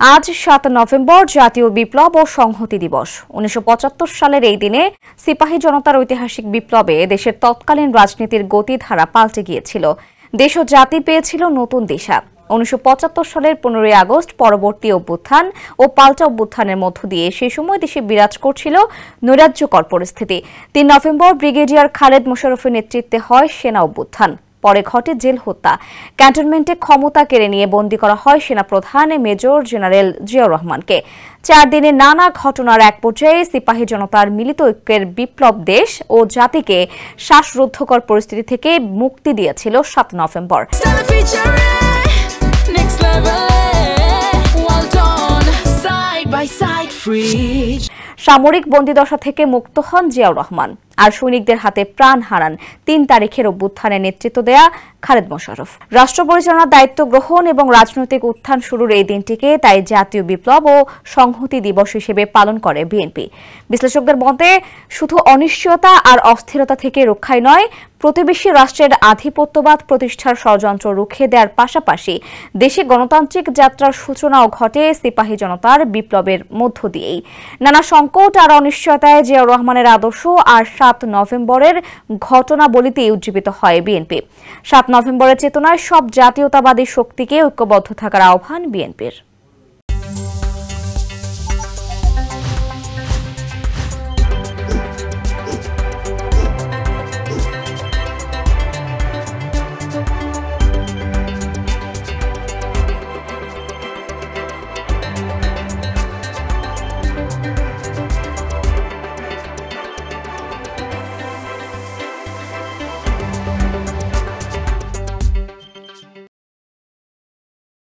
আজ ৭ নভেম্বর জাতীয় বিপ্লব ও সংহতি দিবস। ১৯৭৫ সালের এই দিনে সিপাহী জনতার ঐতিহাসিক বিপ্লবে দেশের তৎকালীন রাজনীতির গতিধারা পাল্টে গিয়েছিল। দেশ ও জাতি পেয়েছিল নতুন দিশা। ১৯৭৫ সালের ১৫ই আগস্ট পরবর্তী অভ্যুত্থান ও পাল্টা অভ্যুত্থানের মধ্য দিয়ে সেই সময় দেশে বিরাজ করছিল নৈরাজ্যকর পরিস্থিতি। ৩ নভেম্বর ব্রিগেডিয়ার খালেদ মোশাররফের নেতৃত্বে হয় সেনা অভ্যুত্থান। পরে ঘটে জেল হত্যা। ক্যান্টনমেন্টে ক্ষমতা কেড়ে নিয়ে বন্দী করা হয় সেনাপ্রধান মেজর জেনারেল জিয়াউর রহমানকে। ৪ দিনের নানা ঘটনার এক পর্যায়ে সিপাহী জনতার মিলিত ঐক্যের বিপ্লব দেশ ও জাতিকে শ্বাসরুদ্ধকর পরিস্থিতি থেকে মুক্তি দিয়েছিল ৭ নভেম্বর। সামরিক বন্দিদশা থেকে মুক্ত হন জিয়াউর রহমান আর সৈনিকদের হাতে প্রাণ হারান ৩ তারিখের অভ্যুত্থানে নেতৃত্ব দেয়া খালেদ মোশাররফ। রাষ্ট্র পরিচালনার দায়িত্ব গ্রহণ এবং রাজনৈতিক উত্থান শুরুর এই দিনটিকে তাই জাতীয় বিপ্লব ও সংহতি দিবস হিসেবে পালন করে বিএনপি। বিশ্লেষকদের মতে শুধু অনিশ্চয়তা আর অস্থিরতা থেকে রক্ষাই নয়, প্রতিবেশী রাষ্ট্রের আধিপত্যবাদ প্রতিষ্ঠার ষড়যন্ত্র রুখে দেওয়ার পাশাপাশি দেশে গণতান্ত্রিক যাত্রার সূচনাও ঘটে সিপাহী জনতার বিপ্লবের মধ্য দিয়েই। নানা সংকট আর অনিশ্চয়তায় জিয়াউর রহমানের আদর্শ আর ৭ নভেম্বরের ঘটনাবলিতেই উজ্জীবিত হয় বিএনপি। ৭ নভেম্বরের চেতনায় সব জাতীয়তাবাদী শক্তিকে ঐক্যবদ্ধ থাকার আহ্বান বিএনপির।